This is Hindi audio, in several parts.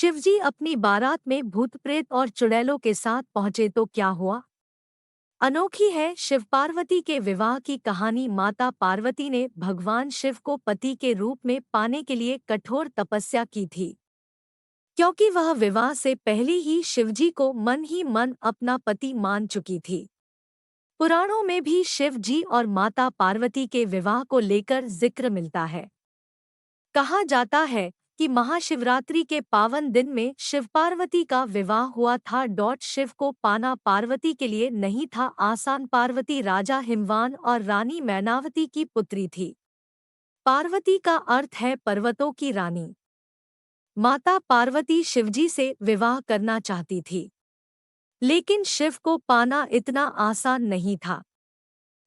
शिवजी अपनी बारात में भूत प्रेत और चुड़ैलों के साथ पहुंचे तो क्या हुआ। अनोखी है शिव पार्वती के विवाह की कहानी। माता पार्वती ने भगवान शिव को पति के रूप में पाने के लिए कठोर तपस्या की थी, क्योंकि वह विवाह से पहले ही शिवजी को मन ही मन अपना पति मान चुकी थी। पुराणों में भी शिव जी और माता पार्वती के विवाह को लेकर जिक्र मिलता है। कहा जाता है कि महाशिवरात्रि के पावन दिन में शिव पार्वती का विवाह हुआ था। शिव को पाना पार्वती के लिए नहीं था आसान। पार्वती राजा हिमवान और रानी मैनावती की पुत्री थी। पार्वती का अर्थ है पर्वतों की रानी। माता पार्वती शिवजी से विवाह करना चाहती थी, लेकिन शिव को पाना इतना आसान नहीं था।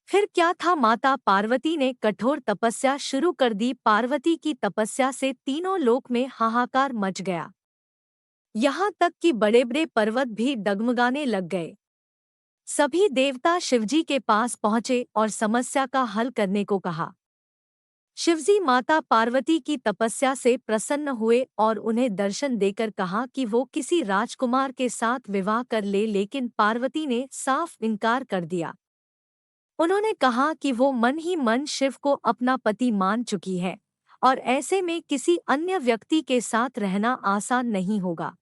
फिर क्या था, माता पार्वती ने कठोर तपस्या शुरू कर दी। पार्वती की तपस्या से तीनों लोक में हाहाकार मच गया, यहाँ तक कि बड़े बड़े पर्वत भी डगमगाने लग गए। सभी देवता शिवजी के पास पहुंचे और समस्या का हल करने को कहा। शिवजी माता पार्वती की तपस्या से प्रसन्न हुए और उन्हें दर्शन देकर कहा कि वो किसी राजकुमार के साथ विवाह कर ले, लेकिन पार्वती ने साफ इनकार कर दिया। उन्होंने कहा कि वो मन ही मन शिव को अपना पति मान चुकी है और ऐसे में किसी अन्य व्यक्ति के साथ रहना आसान नहीं होगा।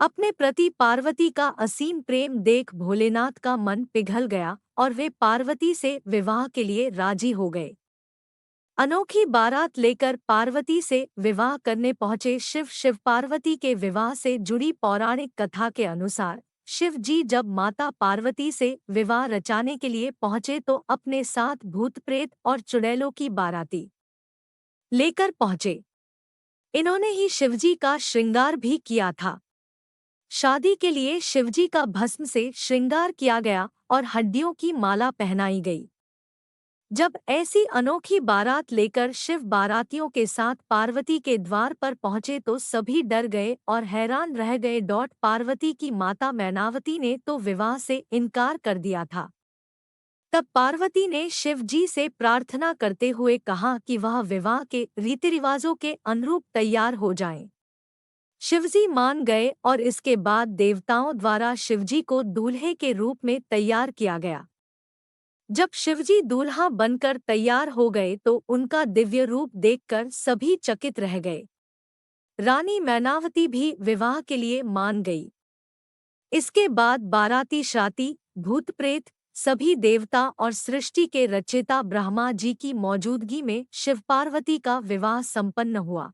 अपने प्रति पार्वती का असीम प्रेम देख भोलेनाथ का मन पिघल गया और वे पार्वती से विवाह के लिए राजी हो गए। अनोखी बारात लेकर पार्वती से विवाह करने पहुंचे शिव। शिव पार्वती के विवाह से जुड़ी पौराणिक कथा के अनुसार शिव जी जब माता पार्वती से विवाह रचाने के लिए पहुंचे तो अपने साथ भूत प्रेत और चुड़ैलों की बाराती लेकर पहुंचे। इन्होंने ही शिवजी का श्रृंगार भी किया था। शादी के लिए शिवजी का भस्म से श्रृंगार किया गया और हड्डियों की माला पहनाई गई। जब ऐसी अनोखी बारात लेकर शिव बारातियों के साथ पार्वती के द्वार पर पहुंचे तो सभी डर गए और हैरान रह गए। पार्वती की माता मैनावती ने तो विवाह से इनकार कर दिया था। तब पार्वती ने शिव जी से प्रार्थना करते हुए कहा कि वह विवाह के रीति रिवाजों के अनुरूप तैयार हो जाएं। शिवजी मान गए और इसके बाद देवताओं द्वारा शिवजी को दूल्हे के रूप में तैयार किया गया। जब शिवजी दूल्हा बनकर तैयार हो गए तो उनका दिव्य रूप देखकर सभी चकित रह गए। रानी मैनावती भी विवाह के लिए मान गई। इसके बाद बाराती शादी, भूत प्रेत, सभी देवता और सृष्टि के रचयिता ब्रह्मा जी की मौजूदगी में शिव पार्वती का विवाह संपन्न हुआ।